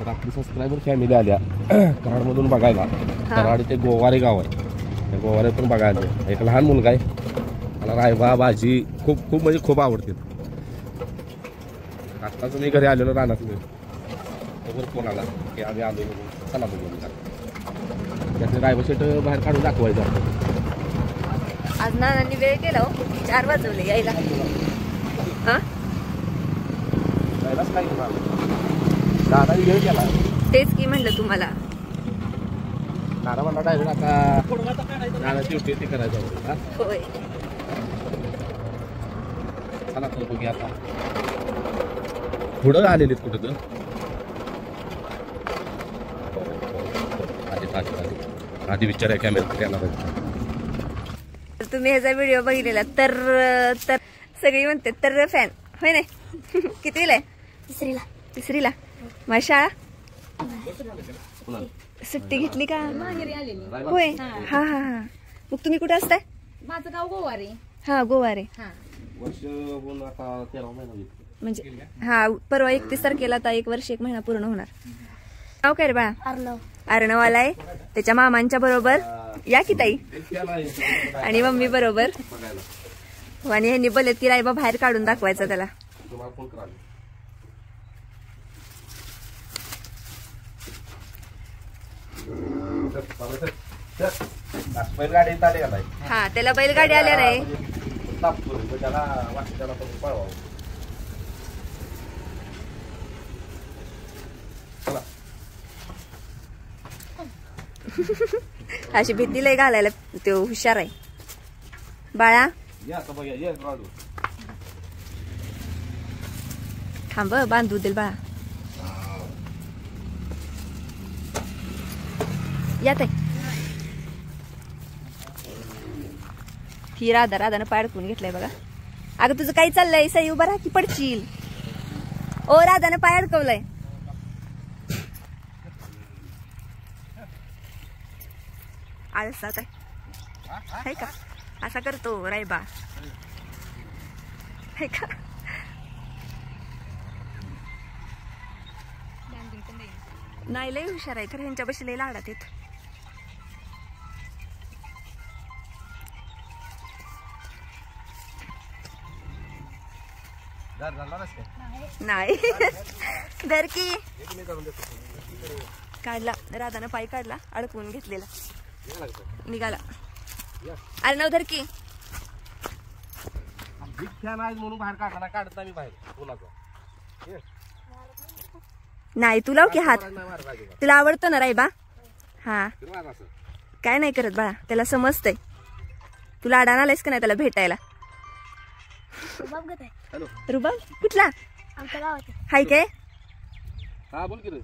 तर आपली subscriber family आल्या कराडमधून बघायला. कराड ते गोवारे गाव आहे, त्या गोवाऱ्यातून बघायला एक लहान मुलगा आहे. मला रायबा भाजी खूप खूप म्हणजे खूप आवडते. आत्ताच मी घरी आलेलो रानात फोन आला की आम्ही आलो म्हणून चला बघू. त्यातले रायबा शेट बाहेर काढून दाखवायचं आपण. आज नानांनी वेळ केला हो, 4 वाजवले यायला. हा जायलाच काय दादानी वेळ केला. तेच की म्हणलं तुम्हाला. दादा म्हणला डायरेक्ट आता दादाची ड्युटी ती करायचं. होय चला तर बघूया आता. पुढं आलेलीत कुठं तर आधी विचार आहे कॅमेरा येणार. तुम्ही ह्याचा व्हिडिओ बघितलेला तर सगळी म्हणते तर फॅन होय नाही. कितीला आहे? तिसरीला. माझी शाळा सुट्टी घेतली का? होय. हा हा हा. मग तुम्ही कुठे असताय? माझं गाव गोवारे. हा गोवारे. वर्ष होऊन आता 13 महिना म्हणजे हा परवा 31 तारखेला आता 1 वर्ष 1 महिना पूर्ण होणार. नाव काय रे बाळा? अर्णवाला आहे. त्याच्या मामांच्या बरोबर या की ताई आणि मम्मी बरोबर. आणि ह्यांनी बोलत की रायबा बाहेर काढून दाखवायचा त्याला. हा त्याला बैलगाडी आल्या रे. अशी भीती लय घालायला तो हुशार आहे बाळा. थांब बांधू दे बाळा. यात ही राधानं पाय अडकून घेतलाय बघा. अगं तुझं काही चाललंय? सई उभा राहा की पडशील. ओ राधानं पाय अडकवलंय. आळसात आहे का? असा करतो रायबा है का? नाही लय हुशार आहे खरं. ह्यांच्या बशी लय लाडात येत. नाही धर की. काढला राधानं पाय काढला अडकवून घेतलेला निघाला. अर्णव धर की. म्हणून बाहेर काढला काढत नाही बाहेर. नाही तुला की हात तुला आवडतो ना रायबा. हा काय नाही करत बाळा. त्याला समजतंय. तुला अडाण आलायस का नाही त्याला भेटायला? रुबाब कुठला हाय काय? हा बोल की रे.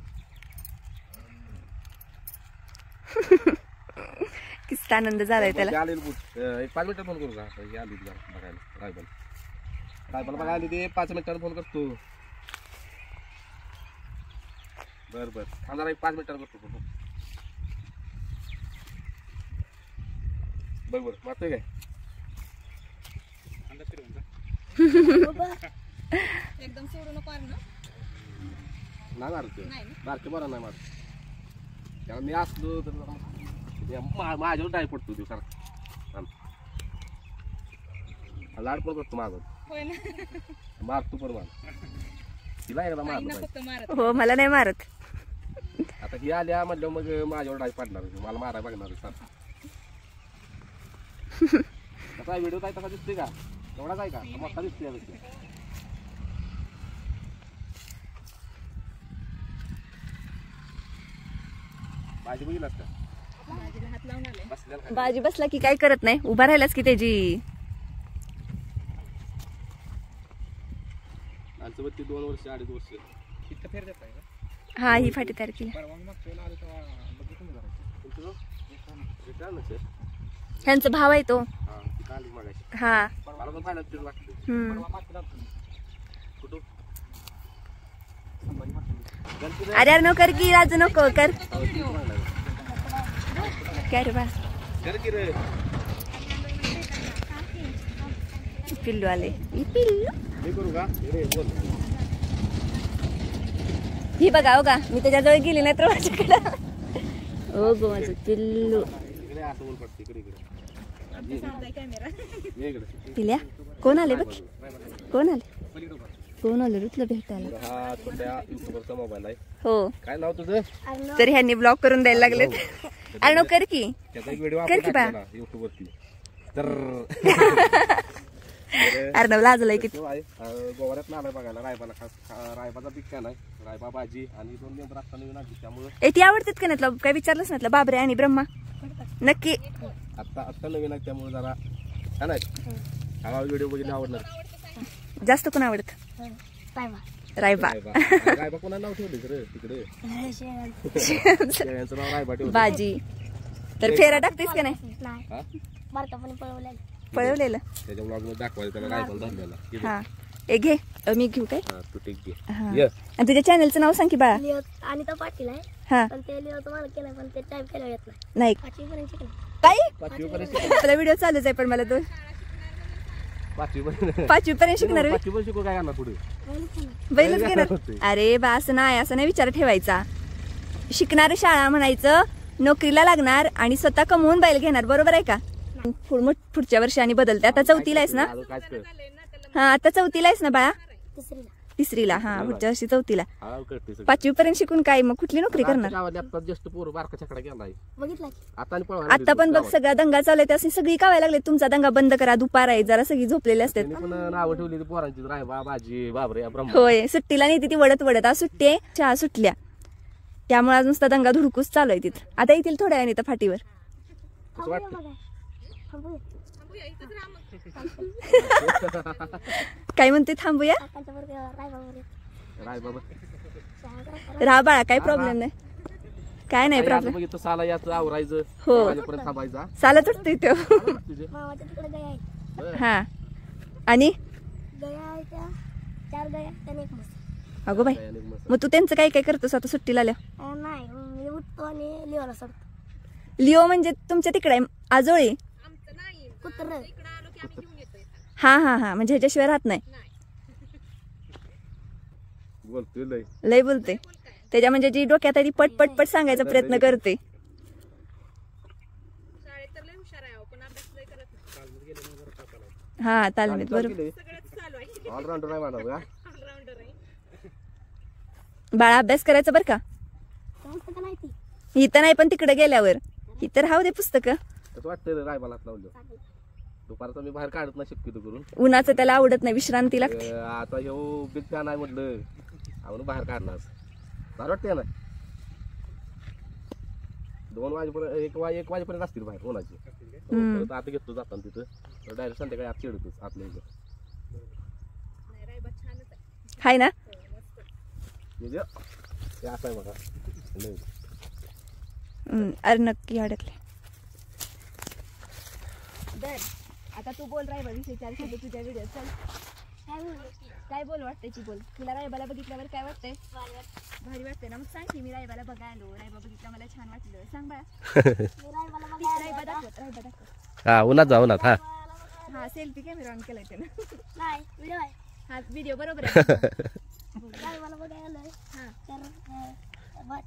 किस्ता आनंद झालाय त्याला. 5 मिनिटात फोन करू का? बघायला रायबाला बघायला ते 5 मिनिटात फोन करतो. बर बर थांब जरा 5 मिनिटात करतो. बर मारतोय काय? एकदम सोडू नको ना. नाही मारतो बारके बरं नाही मारत. त्याला मी असलो तर माझ्यावर डाय पडतो तो सारखा. लाड पण करतो माझं. मारतो पण मला. तिला एकदा मारतो. हो मला नाही मारत. आता ही आल्या म्हटलं मग माझ्यावर डाय पडणार. मला मारायला बघणार सारखा. कसा व्हिडिओ काय तसा दिसतोय का? एवढाच आहे का? मोठा दिसतोय. भाजी बघितलास का? बाजी बसला की काय करत नाही. उभा राहिलास की त्याची. आमचं 2 वर्ष 2.5 वर्ष. हा ही फाटी तयार केली. ह्यांचा भाव आहे तो. हा अरे यार नको कर की राजू नको कर. काय रे बा पिल्लू आले. पिल्लू ही बघा हो का मी त्याच्याजवळ गेली नाही तर माझ्याकडं हो गो माझं पिल्लू पिल्या कोण आले बघ कोण आले रे तुला भेटायला हा छोट्या युट्यूबरचा मोबाईल आहे. हो काय नाव तुझं? तर ह्यांनी ब्लॉक करून द्यायला लागलेत अर्णव कर की त्याचा एक व्हिडिओ कर की बा युट्यूब वरती तर अर्णव लाजलाय किती गोवाऱ्यात आलाय बघायला रायबाला खास रायबाचा पीक काय नाही रायबा भाजी आणि 2 मेंबर आता नवीन आली त्यामुळे ती आवडतात का नाही काय विचारलंच नाही बाबरे आणि ब्रह्मा नक्की आता नवीन आहे त्यामुळे जरा काय नाही हा व्हिडिओ बघितले आवडणार. जास्त कोण आवडत रायबा रायबा कोणाला नाव ठेवले सर तिकडे शेळ्यांचं नाव रायबा ठेवलं भाजी तर फेरा टाकतेस का नाही पळवलेलं त्याच्या ब्लॉग मध्ये दाखवायचं त्याला रायबाला धरलेला. हा ए घे मी घेऊ काय हा तू टेक घे. हा. आणि तुझ्या चॅनलचं नाव सांग की बाळा. अनिता पाटील आहे हा पण ते लिओ तुम्हाला केलं पण ते टाईप केलं येत नाही नाही 5वी पर्यंत शिकलं काय 5वी पर्यंत तुला व्हिडिओ चालूच आहे पण मला तो 5वी पर्यंत 5वी पर्यंत शिकणार 5वी पर्यंत शिकू काय करणार पुढे बैलच घेणार अरे बा असं नाही विचार ठेवायचा शिकणार शाळा म्हणायचं नोकरीला लागणार आणि स्वतः कमवून बैल घेणार बरोबर आहे का पुढच्या वर्षी आणि बदलते आता 4थीला आहेस ना काय कर हा आता 4थीला आहेस ना बाळा तिसरीला 3रीला हा पुढच्या वर्षी 4थीला हा करते सगळं. 5वी पर्यंत शिकून काय मग कुठली नोकरी करणार गावात आता जस्ट पोर बारका छकडा गेलाय बघितला आता आणि पळवा आता पण बघ सगळा दंगा चालू त्याची सगळी कावायला लागले तुमचा दंगा बंद करा दुपार आहे जरा सगळी झोपलेली असतात त्यांनी पण नावं ठेवली ती पोरांची रायबा भाजी बाबरे ब्रह्म होय सुट्टीला नाही ती वडत आज सुट्टी आहे चहा सुटल्या त्यामुळे आज नुसता दंगा धुडकूस चालू आहे तिथं आता येतील थोड्या वेळाने तर फाटीवर कसं वाटतं काय म्हणते थांबूया रायबा राहा बाळा काही प्रॉब्लेम नाही काय नाही प्रॉब्लेम बघितलं साला याचं आवरायचं हो. वाजेपर्यंत थांबायचा साला तुटतोय तो तुझे मामाच्या तिकडे गया आहेत हा आणि गया आहे त्या 4 गया त्याने एक मस्त अगो बाई मग तू त्यांचं काय काय करतोस आता सुट्टीला आल्या नाही मी उठतो आणि लिओला सोडतो लिओ म्हणजे तुमच्या तिकडे आहे आजोळी कुत्र हा हा हा म्हणजे ह्याच्याशिवाय राहत नाही बोलतोय लय लय बोलते त्याच्या म्हणजे जी डोक्यात आहे ती पट पट पट सांगायचा प्रयत्न करते हा तालमीत बरोबर ऑलराऊंडर आहे म्हणा का बाळा अभ्यास करायचा बरं का पुस्तकं नाही ती इथं नाही पण तिकडे गेल्यावर इथं राहू दे पुस्तक कसं वाटतं रायबाला हात लावलं दुपारचा मी बाहेर काढत नाही शक्यतो करून उन्हाचं त्याला आवडत नाही विश्रांती लागते आता ह्यो बिग फॅन आहे म्हटलं आपण बाहेर काढणार बरं वाटतंय ना 2 वाजेपर्यंत 1 वाजेपर्यंत असतील बाहेर उन्हाची परत आता घेतो जाताना तिथं डायरेक्ट संध्याकाळी आत चिडतोच आतमध्ये हाय ना म्हणजे ते असं आहे बघा नाही. अरे नक्की अडकले आता तू बोल रायबा विषयी 4 शब्द तुझ्या व्हिडिओ चल काय बोल वाटतंय ती बोल तुला रायबाला बघितल्यावर काय वाटतंय भारी वाटतंय ना मग सांग की मी रायबाला बघायलो रायबा बघितला मला छान वाटलं सांग बाळा रायबा दाखव हा उन्हात जा उन्हात हा हा सेल्फी कॅमेरा ऑन केलाय त्यानं नाही व्हिडिओ आहे हा व्हिडिओ बरोबर आहे काय मला बघायला आलोय हा तर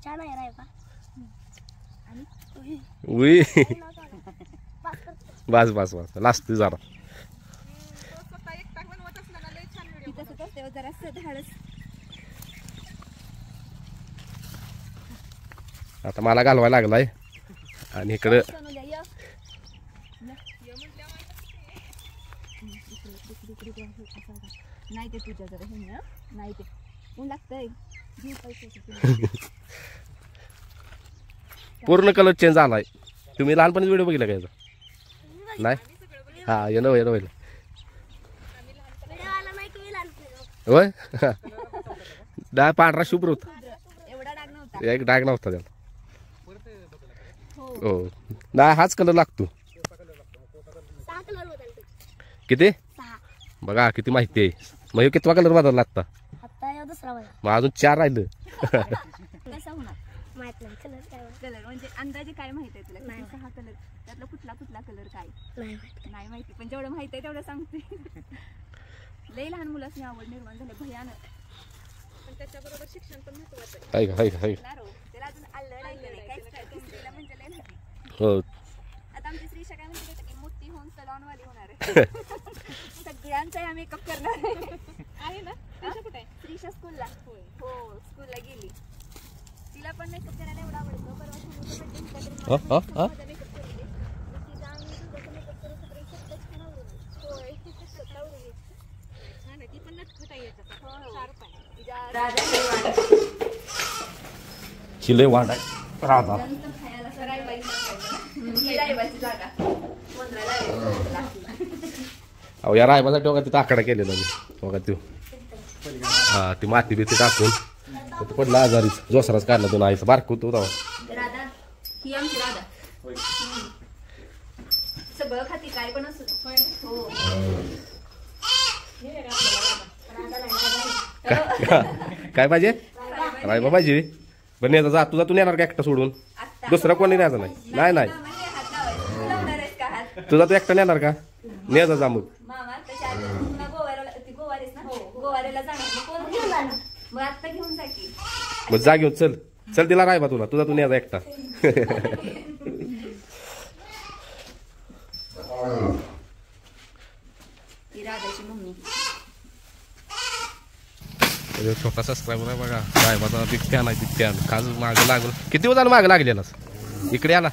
छान आहे रायबा आणि उई पास करतो बस बस बस लास्ट जरा तसंच असते जरा धाडस आता मला घालवायला लागलाय आणि इकडं नाही ते तुझ्या जरा हे नाही ते ऊन लागतंय पूर्ण कलर चेंज झालाय तुम्ही लहानपणीच व्हिडिओ बघितला का याचा नाही हा येणं होईल व्हिडिओ आला नाही की लहान होय पांढरा शुभ्र होता एवढा डाग नव्हता एक डाग नव्हता त्याला हो नाही हाच कलर लागतो 6 कलर बदलते किती 6 बघा किती माहिती आहे मग ह्यो कितवा कलर बदलला आता आता या दुसरा बदल मग अजून 4 राहिलं कसा होणार माहित नाही कलर काय कलर म्हणजे अंदाजे काय माहिती आहे तुला 6 कलर त्यातला कुठला कलर काय नाही माहित नाही माहिती पण जेवढं माहिती आहे तेवढं सांगते लई लहान मुलांनी आवड निर्माण झाली भयानक पण त्याच्याबरोबर शिक्षण पण महत्वाचं आहे. हाय का हाय का हाय का? त्याला अजून आलं नाही काहीच काय तिसरीला म्हणजे लय नाही. हो आता आमची श्रीषा काय म्हणते की मोठी होऊन सलॉनवाली होणार आहे. सगळ्यांचा मेकअप करणार आहे ना त्याच्या कुठे आहे? श्रीषा स्कूलला हो स्कूलला गेली. तिला पण मेकअप करायला एवढा आवडतो. परवा सोनूचा birthday होता तरी हा? मला मेकअप करून दे. मग तिचा आणि दुधाचा मेकअप करून सगळं स्वतःच छान आवडून होय स्वतः आवडून छान आहे ती पण नटखट आहे याच्यात. हो शार्प आहे. चिले वाट आहे राधा अहो या रायबासाठी बघा तिथं आकडा केलेला मी बघा तो हा ती माती बिती टाकून तो पडला आजारी जोसराच काढला तो नाहीच बारक होतो राधा ही आमची राधा सगळं खाती काय पण असू हो काय पाहिजे रायबा पाहिजे पण याचा जा तुझा तू नेणार का एकटा सोडून दुसरा कोणी न्यायचा नाही नाही तुझा तू एकटा नेणार का न्यायचा जा मग मग जा घेऊन चल चल तिला रायबा तुला तुझा तू न्यायचा एकटा छोटा सबस्क्रायबर आहे बघा रायबाचा बिग फॅन आहे बिग फॅन काल मागं लागून किती दिवस झालं मागं लागलेलास इकडे आला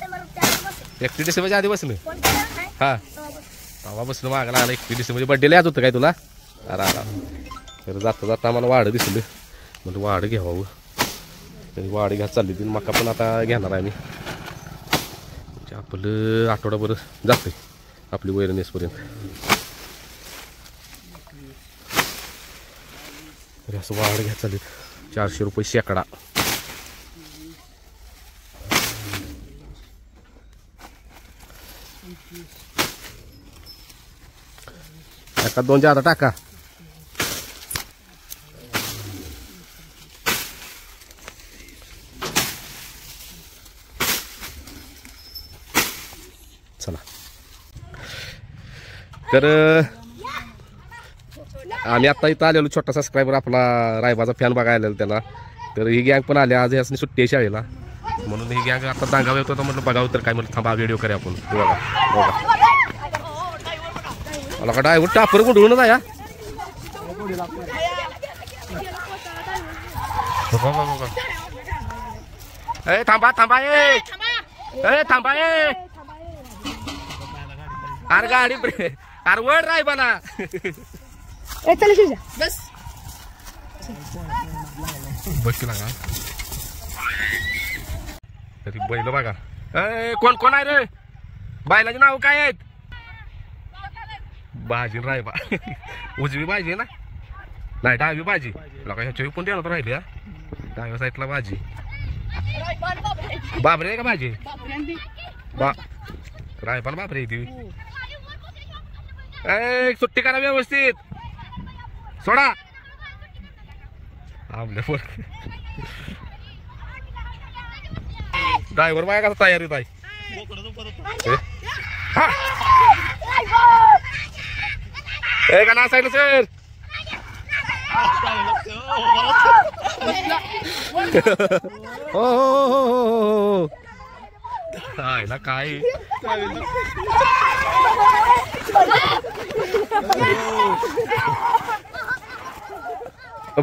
31 डिसेंबरच्या आधी बसलं हा तेव्हा बसलं मागं लागला 31 डिसेंबरच्या बड्डेला याच होतं काय तुला अरे तर जाता जाता आम्हाला वाढ दिसलं म्हणजे वाढ घ्यावं वाढ घ्या चालली ती मका पण आता घेणार आहे मी आपलं आठवडाभर जाते आपली वैरणीसपर्यंत असं वाढ घ्या चालेल 400 रुपये शेकडा एका 2 जादा टाका चला तर आम्ही आता इथं आलेलो छोटा सबस्क्रायबर आपला रायबाचा फॅन बघायला त्याला तर ही गँग पण आली आज यासनी सुट्टी आहे शाळेला म्हणून ही गँग आता दांगाव येतो म्हटलं बघावं तर काय म्हटलं थांबा व्हिडिओ करूया आपण बघा मला का डायव्हर टापर कुठून जा या थांबा थांबा ए थांबा ए अरे गाडी अरे वड रायबाला बस बघ लागा तरी बैल बघा कोण कोण आहे रे बैलाचे नाव काय आहेत भाजी रायबा उजवी भाजी ना नाही डावी भाजी लोक ह्याच्या पण देणार राहिली हा डाव्या साईडला भाजी बाबरे आहे का भाजी रायबाला बाबरे ती सुट्टी करा व्यवस्थित सोडा आपल्या ड्रायव्हर बाय कसा तयारीत आहे का ना साईड सर हो हो हो हो ना काय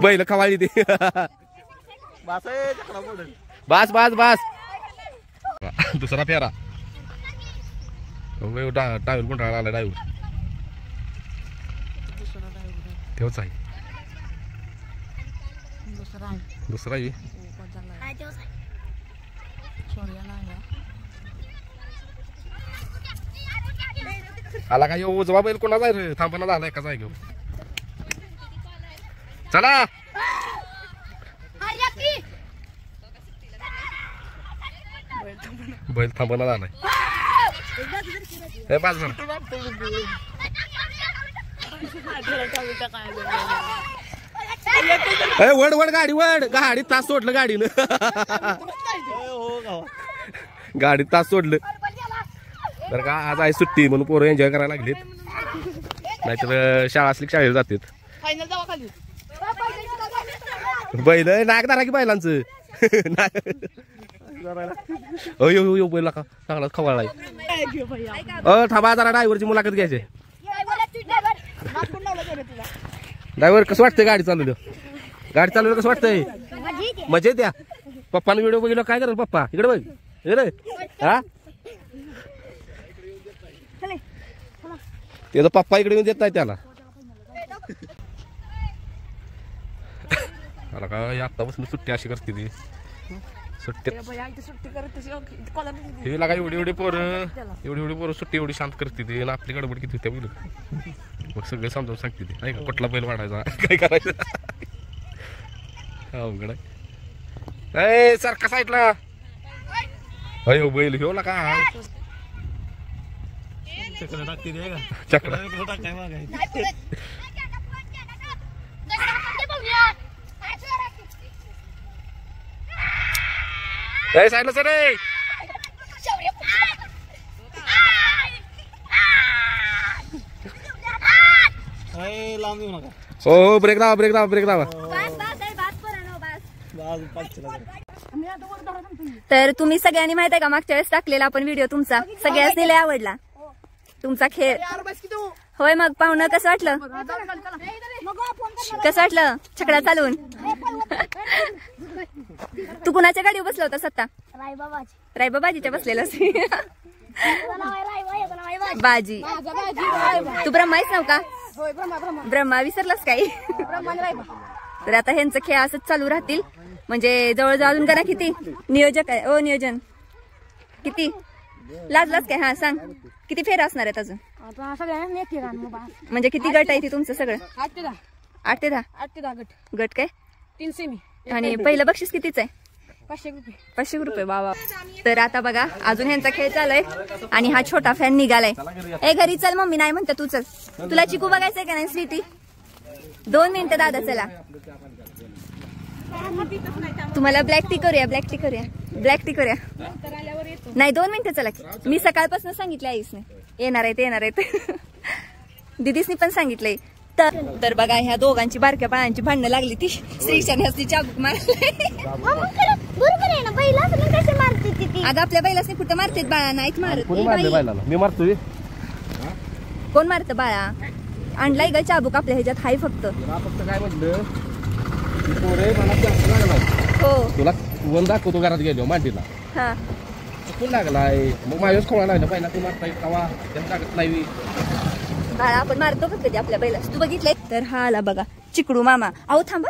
बैल खवाळी ती बास बास बास दुसरा फेरा डायव्हर कोण आला डायव्हर तेच आहे दुसरा आहे आला का येऊ उजवा बैल कोणा जाय रे थांबना झालाय का जाय घेऊ चला बैल थांबना झालाय बाज वड वड गाडी वड गाडी तास सोडलं गाडीनं गाडी तास सोडलं तर का आज आहे सुट्टी म्हणून पोरं एन्जॉय करायला लागलीत नाहीतर शाळा असली शाळेला जातात बैल नाक धरा की बैलांचं अयो बैल का चांगला खवळलाय. थांबा जरा ड्रायव्हरची मुलाखत घ्यायची. ड्रायव्हर कसं वाटतंय गाडी चालवलं? गाडी चालवलं कसं वाटतंय? मजेत या. पप्पाने व्हिडिओ बघितलं काय करेल पप्पा? इकडे बघ इकडे. हा त्याचा पप्पा इकडे येऊन देत नाही त्याला. मला काय आत्तापासून सुट्टी अशी करते ती सुट्टी हे लागा एवढी पोरं सुट्टी एवढी शांत करते ती आणि आपली गडबड किती होत्या बघ. मग सगळं समजावून सांगते ती नाही का कुठला बैल वाढायचा काय करायचं. अवघड आहे सारखा साईडला अयो बैल घेऊ नका चक्र साईडला सर हो ब्रेक दावा. तर तुम्ही सगळ्यांनी माहित आहे का मागच्या वेळेस टाकलेला आपण व्हिडिओ तुमचा सगळ्यांनी लय आवडला तुमचा खेळ. होय मग पाहुणं कसं वाटलं? कसं वाटलं छकडा चालवून? तू कुणाच्या गाडीवर बसला होता सत्ता? रायबाबाजीच्या बसलेला बाजी. तू ब्रह्माईच नव का? ब्रह्मा विसरलास काही? तर आता ह्यांचं खेळ असंच चालू राहतील म्हणजे जवळजवळ अजून करा किती नियोजक आहे ओ नियोजन किती लाजलाच काय? हा सांग किती फेर असणार आहेत अजून? म्हणजे किती गट आहे ती तुमचं सगळं? 8 ते 10 गट काय 3 सेमी. आणि पहिलं बक्षीस कितीच आहे? 500 रुपये बाबा. तर आता बघा अजून ह्यांचा खेळ चालूय आणि हा छोटा फॅन निघालाय. ए घरी चल मम्मी नाही म्हणते तू चल. तुला चिकू बघायचंय का नाही स्वीटी? 2 मिनिटं दादा चला. तुम्हाला ब्लॅक टी करूया नाही 2 मिनिटं चला. मी सकाळपासून सांगितलं आईसने येणार आहेत दिदीसनी पण सांगितलंय. तर बघा ह्या दोघांची बारक्या बाळांची भांडणं लागली ती श्रीशाने असली चाबूक मारले. अगं आपल्या बैलासनी कुठं मारतेत बाळा? नाहीत मारत. मी मारतोय. कोण मारत बाळा? आणलाय ग चाबूक आपल्या ह्याच्यात हाय फक्त काय म्हटलं हो तुला वन दाखवतो घरात गेलो मांडीला हा चुकून लागलाय मग माझ्याच खोळा लागला पहिला तू मारता येत कावा त्याला लागत नाही. बाळा आपण मारतो का कधी आपल्या बैलास? तू बघितलंय? तर हा आला बघा चिकडू मामा. अहो थांबा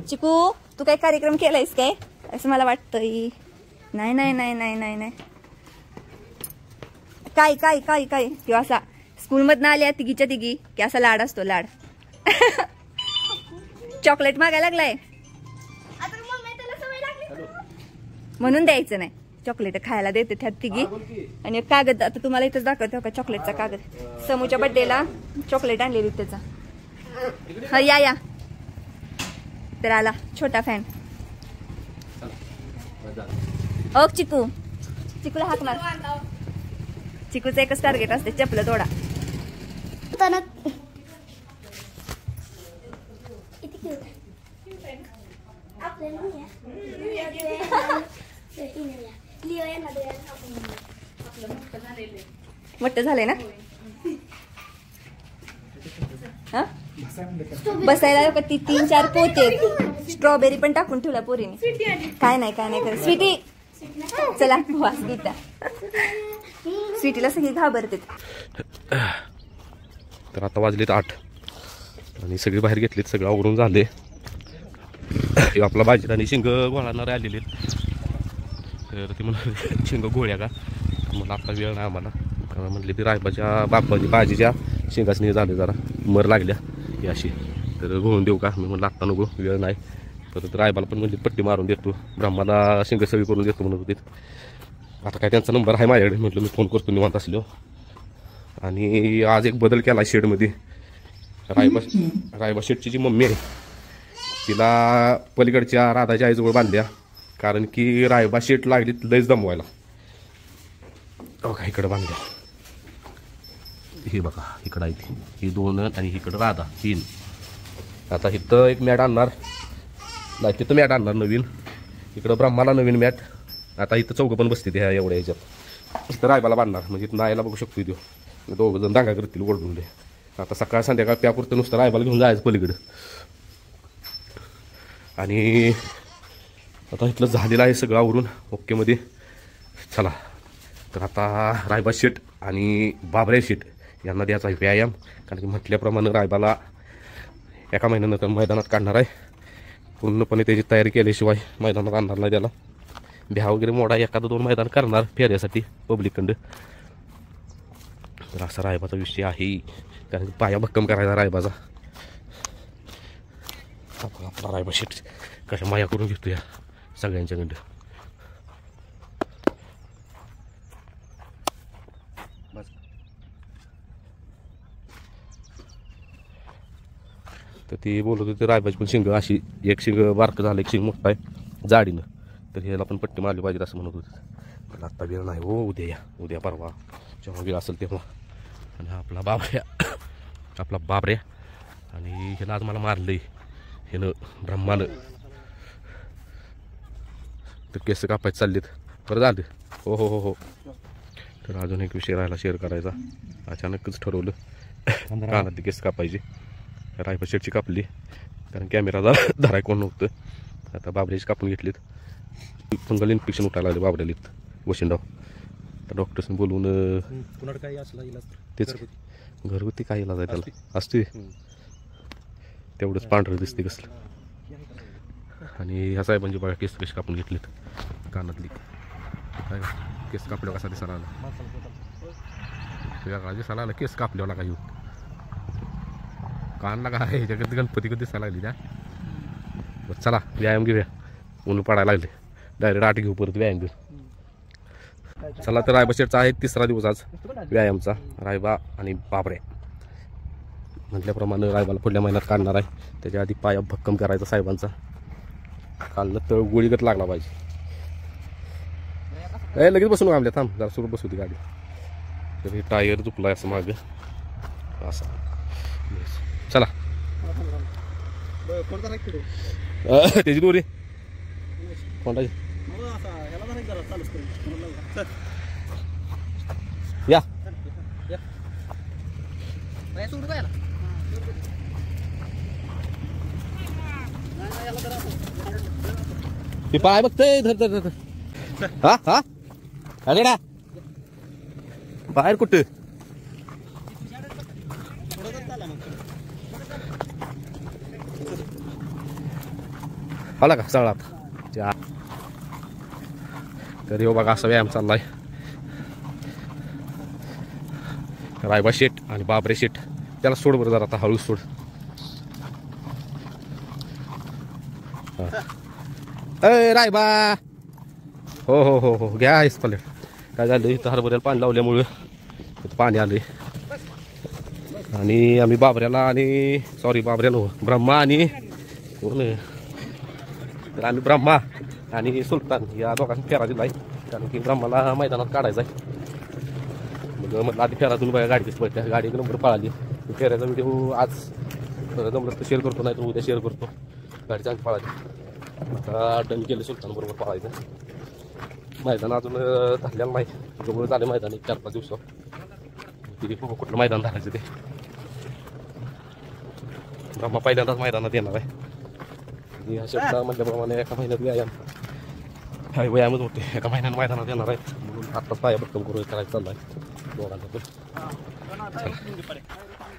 चिकू तू काय कार्यक्रम केलायस काय असं मला वाटतंय? नाही काय किंवा असा स्कूल मधनं आल्या तिघीच्या तिघी की असा लाड असतो लाड. चॉकलेट मागायला लागलाय म्हणून द्यायचं नाही. चॉकलेट खायला देते त्यात तिघी. आणि एक कागद आता तुम्हाला इथंच दाखवते का चॉकलेटचा कागद. समूच्या बर्थडेला चॉकलेट आणलेली त्याचा. हा या तर आला छोटा फॅन. ओ चिकूला हाक मार. चिकूचं एकच टार्गेट असते चपलं तोडा. मोठं झालंय ना? बसायला का ती 3-4 पोते स्ट्रॉबेरी पण टाकून ठेवला पोरीने. काय नाही कर स्वीटी चला वास गीता. स्वीटीला सगळी घाबरते. तर आता वाजलेत 8 आणि सगळे बाहेर घेतलेत सगळं आवरून झाले. आपला भाजीत आणि शिंग गोळाणार आलेले तर ते म्हणून शिंग गोळ्या का मला आता वेळ नाही आम्हाला म्हटले ती रायबाच्या बापाची भाजीच्या शेंगासनी झाले जरा मर लागल्या ही अशी तर घोळून देऊ का? मी म्हटलं आत्ता नको वेळ नाही. परत रायबाला पण म्हणजे पट्टी मारून देतो ब्रह्माला शेंग सगळी करून देतो म्हणत होते. आता काय त्यांचा नंबर आहे माझ्याकडे म्हटलं मी फोन करतो निवांत असलो. आणि आज एक बदल केला शेडमध्ये. रायबा शेटची जी मम्मी आहे तिला पलीकडच्या राधाच्या आईजवळ बांधल्या कारण की रायबा शेट लागली लयच दमवायला. बघा इकडं बांधल्या हे बघा इकडं आहे ही 2 आणि इकडं राधा 3. आता इथं एक मॅट आणणार, नाही तिथं मॅट आणणार नवीन, इकडं ब्रह्माला नवीन मॅट. आता इथं चौघं पण बसते ह्या एवढ्या ह्याच्यात. इथं रायबाला बांधणार, म्हणजे इथं नायला बघू शकतो इथं दोघं जण दांगा करतील ओढून. आता सकाळ संध्याकाळ त्यापुरतं नुसतं रायबाला घेऊन जायचं पलीकडं. आणि आता इथलं झालेलं आहे सगळं आवरून ओकेमध्ये. चला तर आता रायबा शेट आणि बाबऱ्या शेट यांना द्यायचा आहे व्यायाम, कारण की म्हटल्याप्रमाणे रायबाला एका महिन्यानंतर मैदानात काढणार आहे. पूर्णपणे त्याची तयारी केल्याशिवाय मैदानात आणणार नाही त्याला. भ्या वगैरे मोडा एखादं 2 मैदान करणार फेऱ्यासाठी पब्लिककडं. तर असा रायबाचा विषय आहे, कारण की पाया भक्कम करायचा रायबाचा. आपला रायबा शेट कशा माया करून घेतो या सगळ्यांच्याकडं. तर ती बोलत होती रायबाची पण शिंग अशी, एक शिंग बारकं झालं, एक शिंग मोठा आहे जाडीनं, तर ह्याला पण पट्टी मारली पाहिजे असं म्हणत होते. पण आत्ता वेळ नाही हो, उद्या या, उद्या परवा जेव्हा वेळ असेल तेव्हा. आणि आपला बाबऱ्या आणि ह्याला आज मला मारलंय ह्यानं ब्रह्मानं. तर केस कापायचे चाललेत, बरं झालं. हो हो हो हो. तर अजून एक विषय राहिला शेअर करायचा, अचानकच ठरवलं कानातली केस कापायची. रायबा शेटची कापली, कारण कॅमेरा धराय कोण नव्हतं. आता बाबऱ्याची कापून घेतलीत. फंगल इन्फेक्शन उठायला लागले बाबऱ्यालीत वशिंडाव. तर डॉक्टर्सने बोलवून काही असला इलाज तेच घरगुती काय इलाज आहे त्याला असते, तेवढंच पांढरं दिसते कसलं. आणि ह्या साहेबांची बघा केस कशी कापून घेतलीत कानातली. काय केस कापल्यावर कसा दिसायला आला, दिसायला आला केस कापल्यावर काही कानला काय ह्याच्याकडे गणपती कधी दिसायला लागली त्या. बरं चला व्यायाम घेऊया, ऊन पडायला लागले. डायरेक्ट 8 घेऊ परत व्यायाम घेऊ. चला तर रायबा शेटचा आहे 3रा दिवस आज व्यायामचा. रायबा आणि बाबऱ्या म्हटल्याप्रमाणे रायबाला पुढल्या महिन्यात काढणार आहे. त्याच्या आधी पाया भक्कम करायचा साहेबांचा. कालनं तळ गोळीगत लागला पाहिजे. लगेच बसून आमल्या थांब जरा सुरू बसू ती गाडी. तर हे टायर चुकला असं मागं असं. चला त्याची दोरी कोणाची या ते पाय बघतय धर धर धर. हा हा अरे ना बाहेर कुठं आला का सगळा. तर हो बघा असा व्यायाम चाललाय. रायबा शेट आणि बाबरे शेट. त्याला सोड बरं जरा आता हळू सोड. अय रायबा हो हो हो हो घ्या आहेस पले. काय झालं इथं हरभऱ्याला पाणी लावल्यामुळं इथं पाणी आलंय. आणि आम्ही बाबऱ्याला आणि सॉरी बाबऱ्याला ब्रह्मा आणि कोण तर आम्ही ब्रह्मा आणि सुलतान या दोघांनी फेरा दिला आहे. कारण की ब्रह्माला मैदानात काढायचा आहे. मग म्हटलं आधी फेरातून बघा गाडी कशी पडते. गाडीचा नंबर पळाली. फेऱ्याचा व्हिडिओ आज जमलं तर शेअर करतो, नाही तर उद्या शेअर करतो. गाडी चांगली पळाली. आता डन केलं सुलतान बरोबर पळायचं. मैदान अजून धरलेलं नाही, जवळ झालं मैदान 4-5 दिवसात. तिथे कुठलं मैदान धरायचं ते. ब्रह्मा पहिल्यांदाच मैदानात येणार आहे. या शब्दा म्हटल्याप्रमाणे एका महिन्यात व्यायामच होते. एका महिन्यात मैदानात येणार आहेत म्हणून आत्ताच पाया भक्कम करून करायचं चाललाय दोघांचा. पण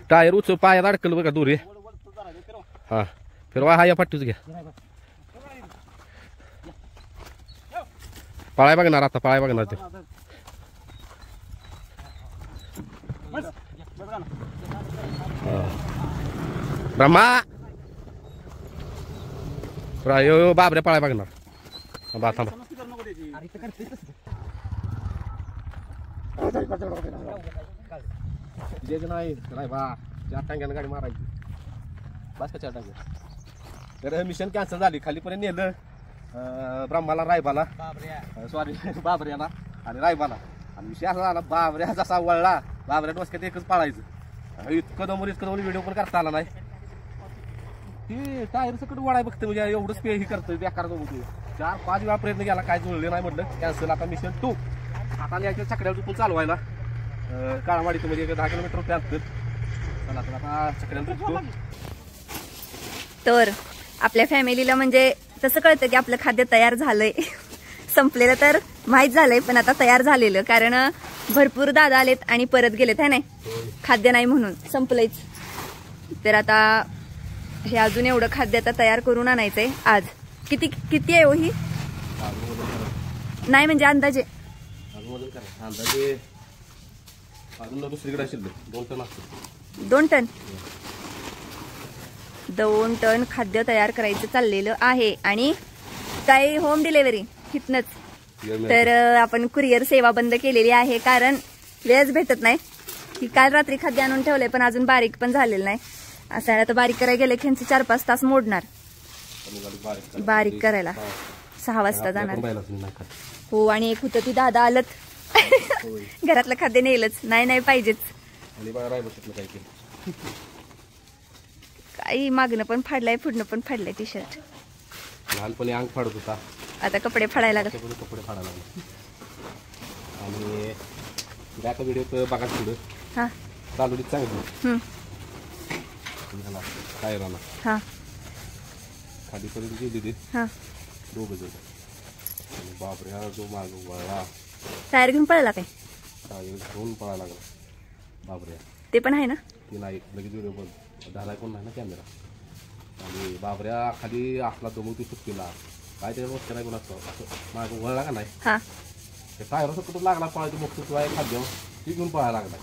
टायर उच पायात अडकलं बघा दोरी. हा फिरवा हा या पाठीच घ्या. पळाय बघणार आता, पळाय बघणार ते. ब्रह्मा यो बाबऱ्या पळाय बघणार. बा थांबा नाही नाही बा 4 टांग्यानं गाडी मारायची बस का 4 टांग्या. तर मिशन कॅन्सल झाली. खालीपर्यंत नेलं ब्रह्माला रायबाला सॉरी बाबऱ्याला आणि रायबाला. आणि विषय असा झाला बाबऱ्या जसा वळला बाबऱ्या डोसक्यात एकच पाळायचं. इतकं दमून व्हिडिओ पण करता आला नाही. ते टायर सकट वडाय बघते म्हणजे एवढंच पे हे करतं बेकार बघतो 4-5 वेळा प्रयत्न केला काय जुळले नाही म्हटलं कॅन्सल आता मिशन 2 आता याच्या चकड्यावर चुकून चालवायला काळवाडीतून म्हणजे 10 किलोमीटर रुपये असतात चला तर आता चकड्यावर चुकतो तर आपल्या फॅमिलीला म्हणजे तसं कळतं की आपलं खाद्य तयार झालंय संपलेलं तर माहीत झालंय पण आता तयार झालेलं कारण भरपूर दादा आलेत आणि परत गेलेत है नाही खाद्य नाही म्हणून संपलंयच तर आता हे अजून एवढं खाद्य आता तयार करून आणायचंय आज किती किती आहे हो ही नाही म्हणजे अंदाजे अंदाजे अजून दुसरीकडे असेल 2 टन असतो 2 टन 2 टन खाद्य तयार करायचं चाललेलं आहे आणि काही होम डिलिव्हरी इथनच तर आपण कुरिअर सेवा बंद केलेली आहे कारण वेळच भेटत नाही की काल रात्री खाद्य आणून ठेवलंय पण अजून बारीक पण झालेलं नाही असं आहे आता बारीक करायला गेले की 4-5 तास मोडणार बारीक करायला 6 वाजता जाणार हो आणि एक होतं ती दादा आलत घरातलं खाद्य नेलंच नाही पाहिजेच काही मागणं पण फाडलंय पुढणं पण फाडलंय टी शर्ट लहानपणी अंग फाडत होता आता कपडे फाडायला लागले कपडे फाडायला लागले आणि बॅक व्हिडिओ बघा पुढे हा चालू चांगली काय राहणार हा खालीपर्यंत गेली ती हा 2 जण आणि बापरे हा जो माग वळला टायर घेऊन पळाला काय टायर घेऊन पळायला लागला बापरे ते पण आहे ना ती नाही लगेच व्हिडिओ बंद झालाय कोण नाही ना कॅमेरा आणि बाबऱ्या खाली आपला दमवती सुटकीला काय त्याच्या वस्तू नाही कोण असतं असं माग वळला का नाही हा ते टायर कुठं लागला पळायचं मग तुझा खाद्य ती घेऊन पळायला लागला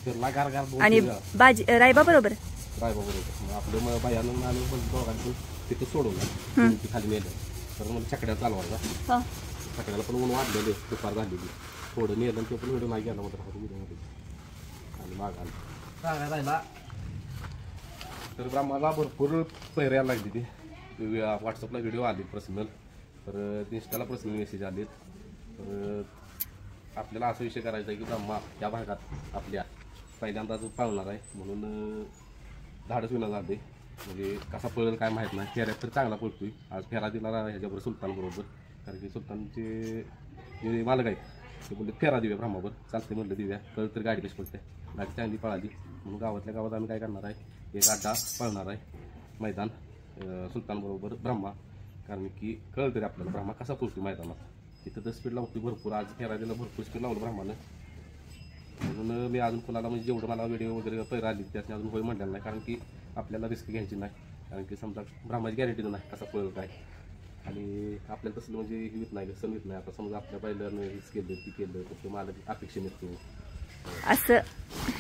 फिरला गार गार आणि बाजी रायबा बरोबर राय बरोबर मग आपलं मग बायानं आणि दोघांनी तिथं सोडवलं ती खाली नेलं तर मग चकड्या चालवायचा चकड्याला पण ऊन वाढलेले दुपार झालेली थोडं नेलं ते पण व्हिडिओ नाही गेला मात्र व्हिडिओमध्ये आणि माग आलं राहिला तर ब्रह्माला भरपूर पैर यायला लागली ती व्हॉट्सअपला व्हिडिओ आले पर्सनल तर इंस्टाला पर्सनल मेसेज आलेत तर आपल्याला असा विषय करायचा आहे की ब्रह्मा या भागात आपल्या पहिल्यांदा जो पाळणार आहे म्हणून धाडस विना जाते म्हणजे कसा पळेल काय माहीत नाही फेऱ्यात तर चांगला पळतोय आज फेरा दिला ह्याच्याबरोबर सुलतानबरोबर कारण की सुलतानचे जे मालक आहेत ते बोलले फेरा देऊया ब्रह्मावर चालते म्हटलं देऊया कळ तर गाडी कशी पडते गाडी चांगली पळाली म्हणून गावातल्या गावात आम्ही काय करणार आहे एक अड्डा पळणार आहे मैदान सुलतानबरोबर ब्रह्मा कारण की कळतं रे आपल्याला ब्रह्मा कसा पळतोय मैदानात तिथं तर स्पीड लावतोय भरपूर आज फेरा दिला भरपूर स्पीड लावलं ब्रह्मानं म्हणून मी अजून कोणाला म्हणजे जेवढं मला व्हिडिओ वगैरे पैर आली त्याने अजून होय म्हटलेलं नाही कारण की आपल्याला रिस्क घ्यायची नाही कारण की समजा ब्रह्माची गॅरंटी नाही कसा पळेल काय आणि आपल्याला तसं म्हणजे हे येत नाही सण येत नाही आता समजा आपल्या पहिल्यानं रिस्क केलं ती केलं तर मला अपेक्षा नसतो असं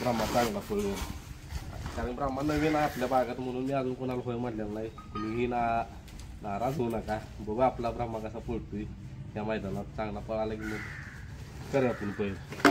ब्रह्मा चांगला पळेल कारण ब्रह्मा नवीन आहे आपल्या भागात म्हणून मी अजून कोणाला होय म्हटलेलं नाही तुम्हीही नाराज होऊ नका बघू आपला ब्रह्मा कसा पळतोय त्या मैदानात चांगला पळाला की मग करूया आपण पळेल